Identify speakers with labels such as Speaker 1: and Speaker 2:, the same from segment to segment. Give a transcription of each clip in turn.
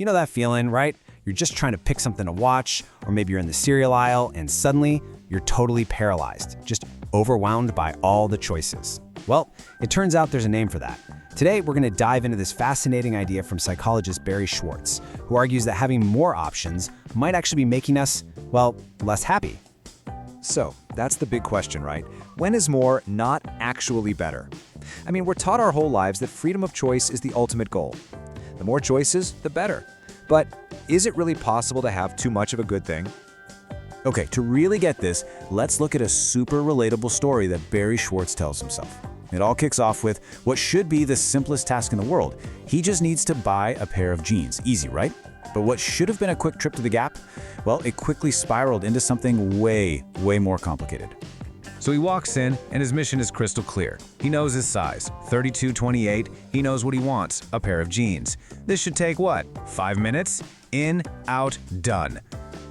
Speaker 1: You know that feeling, right? You're just trying to pick something to watch, or maybe you're in the cereal aisle and suddenly you're totally paralyzed, just overwhelmed by all the choices. Well, it turns out there's a name for that. Today, we're going to dive into this fascinating idea from psychologist Barry Schwartz, who argues that having more options might actually be making us, well, less happy.
Speaker 2: So, that's the big question, right? When is more not actually better? I mean, we're taught our whole lives that freedom of choice is the ultimate goal. The more choices, the better. But is it really possible to have too much of a good thing?
Speaker 1: Okay, to really get this, let's look at a super relatable story that Barry Schwartz tells himself. It all kicks off with what should be the simplest task in the world. He just needs to buy a pair of jeans. Easy, right? But what should have been a quick trip to the Gap? Well, it quickly spiraled into something way more complicated.
Speaker 3: So he walks in, and his mission is crystal clear. He knows his size, 32-28. He knows what he wants, a pair of jeans. This should take what? 5 minutes? In, out, done.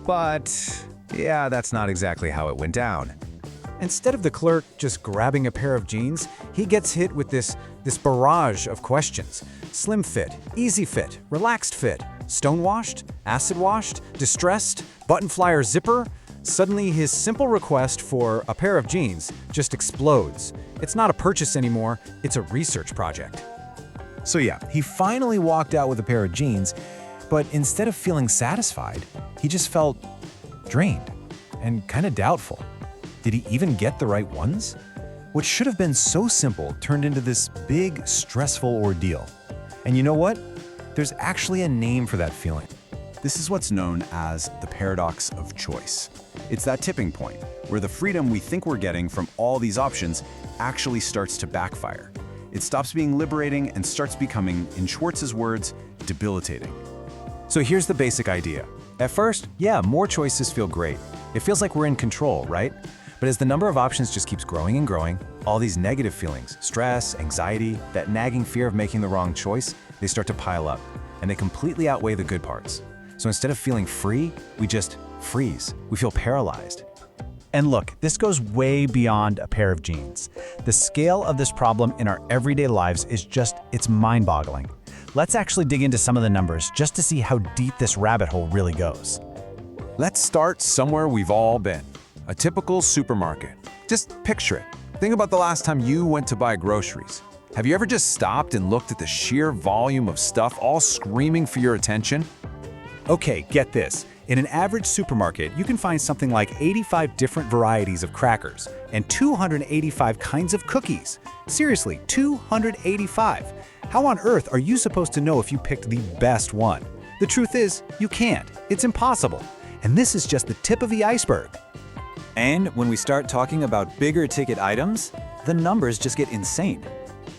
Speaker 3: But yeah, that's not exactly how it went down.
Speaker 4: Instead of the clerk just grabbing a pair of jeans, he gets hit with this barrage of questions. Slim fit, easy fit, relaxed fit, stonewashed, acid washed, distressed, button flyer zipper. Suddenly, his simple request for a pair of jeans just explodes. It's not a purchase anymore, it's a research project.
Speaker 5: So yeah, he finally walked out with a pair of jeans, but instead of feeling satisfied, he just felt drained and kind of doubtful. Did he even get the right ones? What should have been so simple turned into this big, stressful ordeal. And you know what? There's actually a name for that feeling.
Speaker 6: This is what's known as the paradox of choice. It's that tipping point where the freedom we think we're getting from all these options actually starts to backfire. It stops being liberating and starts becoming, in Schwartz's words, debilitating.
Speaker 1: So here's the basic idea. At first, yeah, more choices feel great. It feels like we're in control, right? But as the number of options just keeps growing and growing, all these negative feelings, stress, anxiety, that nagging fear of making the wrong choice, they start to pile up, and they completely outweigh the good parts. So instead of feeling free, we just freeze. We feel paralyzed. And look, this goes way beyond a pair of jeans. The scale of this problem in our everyday lives is it's mind-boggling. Let's actually dig into some of the numbers just to see how deep this rabbit hole really goes.
Speaker 6: Let's start somewhere we've all been. A typical supermarket. Just picture it. Think about the last time you went to buy groceries. Have you ever just stopped and looked at the sheer volume of stuff all screaming for your attention?
Speaker 1: Okay, get this. In an average supermarket, you can find something like 85 different varieties of crackers and 285 kinds of cookies. Seriously, 285. How on earth are you supposed to know if you picked the best one? The truth is, you can't. It's impossible. And this is just the tip of the iceberg.
Speaker 2: And when we start talking about bigger ticket items, the numbers just get insane.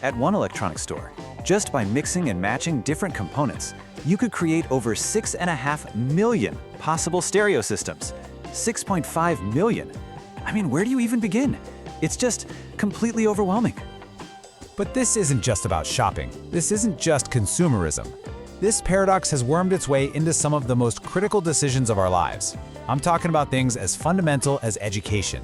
Speaker 2: At one electronics store, just by mixing and matching different components, you could create over 6.5 million possible stereo systems. 6.5 million. I mean, where do you even begin? It's just completely overwhelming.
Speaker 4: But this isn't just about shopping. This isn't just consumerism. This paradox has wormed its way into some of the most critical decisions of our lives. I'm talking about things as fundamental as education.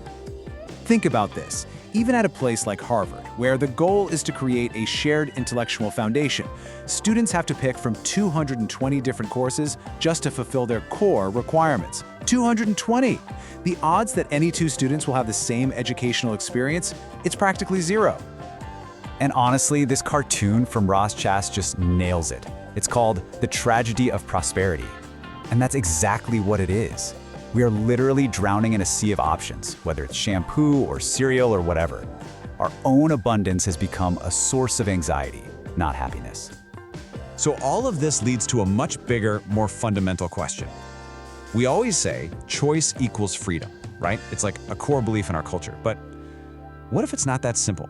Speaker 1: Think about this. Even at a place like Harvard, where the goal is to create a shared intellectual foundation, students have to pick from 220 different courses just to fulfill their core requirements. 220! The odds that any two students will have the same educational experience, it's practically zero. And honestly, this cartoon from Ross Chast just nails it. It's called The Tragedy of Prosperity. And that's exactly what it is. We are literally drowning in a sea of options, whether it's shampoo or cereal or whatever. Our own abundance has become a source of anxiety, not happiness.
Speaker 6: So all of this leads to a much bigger, more fundamental question. We always say choice equals freedom, right? It's like a core belief in our culture. But what if it's not that simple?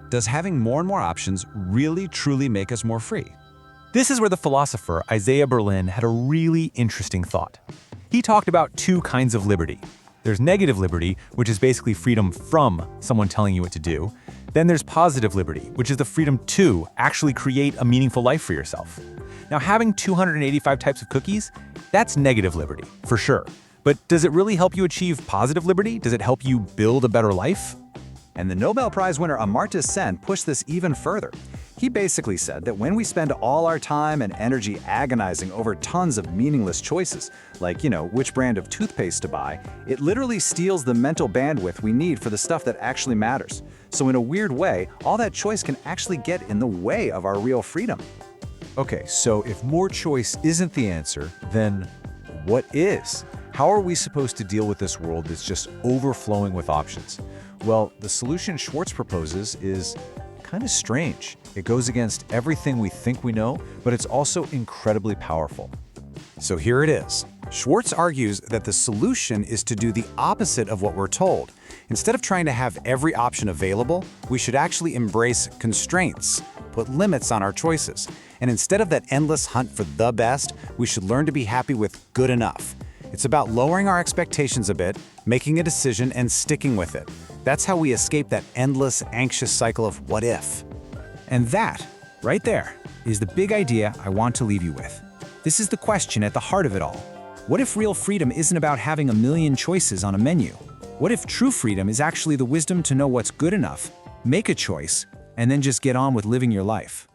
Speaker 6: Does having more and more options really, truly make us more free?
Speaker 5: This is where the philosopher Isaiah Berlin had a really interesting thought. He talked about two kinds of liberty. There's negative liberty, which is basically freedom from someone telling you what to do. Then there's positive liberty, which is the freedom to actually create a meaningful life for yourself. Now, having 285 types of cookies, that's negative liberty, for sure. But does it really help you achieve positive liberty? Does it help you build a better life?
Speaker 2: And the Nobel Prize winner Amartya Sen pushed this even further. He basically said that when we spend all our time and energy agonizing over tons of meaningless choices, like, which brand of toothpaste to buy, it literally steals the mental bandwidth we need for the stuff that actually matters. So in a weird way, all that choice can actually get in the way of our real freedom.
Speaker 7: Okay, so if more choice isn't the answer, then what is? How are we supposed to deal with this world that's just overflowing with options? Well, the solution Schwartz proposes is kind of strange. It goes against everything we think we know, but it's also incredibly powerful.
Speaker 1: So here it is. Schwartz argues that the solution is to do the opposite of what we're told. Instead of trying to have every option available, we should actually embrace constraints, put limits on our choices. And instead of that endless hunt for the best, we should learn to be happy with good enough. It's about lowering our expectations a bit, making a decision, and sticking with it. That's how we escape that endless, anxious cycle of what if.
Speaker 3: And that, right there, is the big idea I want to leave you with. This is the question at the heart of it all. What if real freedom isn't about having a million choices on a menu? What if true freedom is actually the wisdom to know what's good enough, make a choice, and then just get on with living your life?